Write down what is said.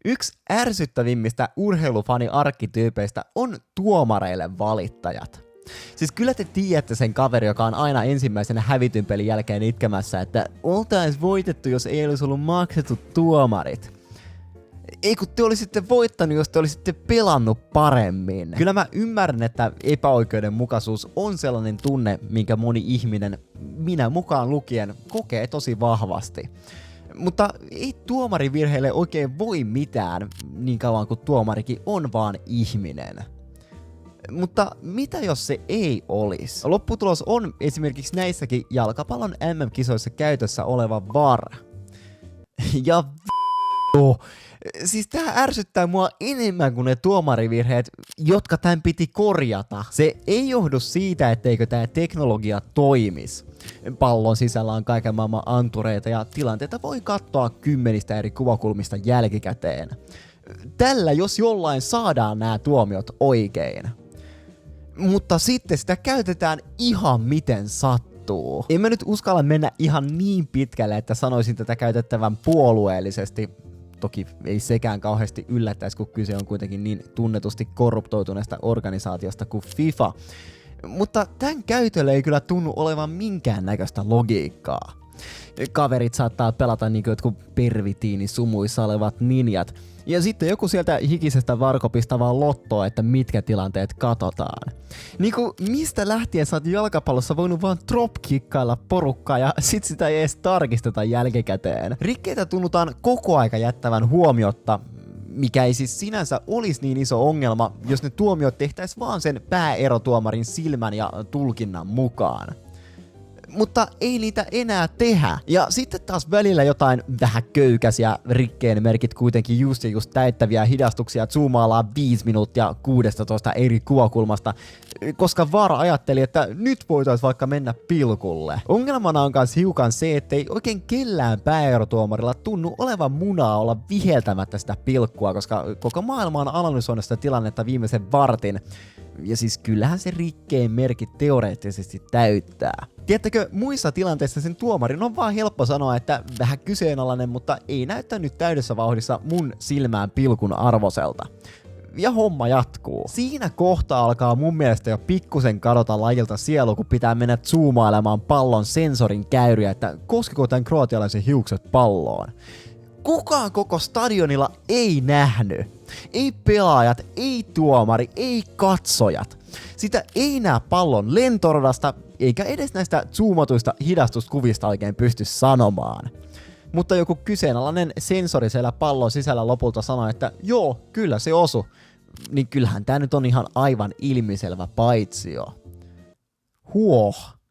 Yksi ärsyttävimmistä urheilufani-arkkityypeistä on tuomareille valittajat. Siis kyllä te tiedätte sen kaveri, joka on aina ensimmäisenä hävityn pelin jälkeen itkemässä, että oltais voitettu, jos ei olisi ollut maksettu tuomarit. Ei kun te olisitte voittanut, jos te olisitte pelannut paremmin. Kyllä mä ymmärrän, että epäoikeudenmukaisuus on sellainen tunne, minkä moni ihminen, minä mukaan lukien, kokee tosi vahvasti. Mutta ei tuomarivirheille oikein voi mitään, niin kauan kuin tuomarikin on vaan ihminen. Mutta mitä jos se ei olisi? Lopputulos on esimerkiksi näissäkin jalkapallon MM-kisoissa käytössä oleva VAR. Ja siis tää ärsyttää mua enemmän kuin ne tuomarivirheet, jotka tän piti korjata. Se ei johdu siitä, etteikö tää teknologia toimis. Pallon sisällä on kaiken maailman antureita ja tilanteita voi katsoa 10 eri kuvakulmista jälkikäteen. Tällä jos jollain saadaan nämä tuomiot oikein. Mutta sitten sitä käytetään ihan miten sattuu. En mä nyt uskalla mennä ihan niin pitkälle, että sanoisin tätä käytettävän puolueellisesti. Toki ei sekään kauheasti yllättäisi, kun kyse on kuitenkin niin tunnetusti korruptoituneesta organisaatiosta kuin FIFA. Mutta tämän käytölle ei kyllä tunnu olevan minkäännäköistä logiikkaa. Kaverit saattaa pelata niin kuin jotkut pervitiinisumuissa olevat ninjat. Ja sitten joku sieltä hikisestä varkopista vaan lottoa, että mitkä tilanteet katsotaan. Niinku mistä lähtien sä oot jalkapallossa voinut vaan dropkikkailla porukkaa ja sit sitä ei edes tarkisteta jälkikäteen. Rikkeitä tunnutaan koko aika jättävän huomiotta, mikä ei siis sinänsä olisi niin iso ongelma, jos ne tuomiot tehtäis vaan sen pääerotuomarin silmän ja tulkinnan mukaan. Mutta ei niitä enää tehdä. Ja sitten taas välillä jotain vähän köykäisiä rikkeen merkit kuitenkin just täyttäviä hidastuksia zoomaillaan 5 minuuttia 16 eri kuvakulmasta, koska VAR ajatteli, että nyt voitais vaikka mennä pilkulle. Ongelmana on kans hiukan se, ettei oikein kellään pääerotuomarilla tunnu olevan munaa olla viheltämättä sitä pilkkua, koska koko maailma on analysoinut sitä tilannetta viimeisen vartin. Ja siis kyllähän se rikkeen merkit teoreettisesti täyttää. Tiedättekö, muissa tilanteissa sen tuomarin on vaan helppo sanoa, että vähän kyseenalainen, mutta ei näyttänyt täydessä vauhdissa mun silmään pilkun arvoselta. Ja homma jatkuu. Siinä kohtaa alkaa mun mielestä jo pikkusen kadota lajilta sielu, kun pitää mennä zoomailemaan pallon sensorin käyriä, että koskeko tämän kroatialaisen hiukset palloon. Kukaan koko stadionilla ei nähnyt. Ei pelaajat, ei tuomari, ei katsojat. Sitä ei näe pallon lentoradasta, eikä edes näistä zoomatuista hidastuskuvista oikein pysty sanomaan. Mutta joku kyseenalainen sensori siellä pallon sisällä lopulta sanoi, että joo, kyllä se osu. Niin kyllähän tää nyt on ihan aivan ilmiselvä paitsio. Huoh.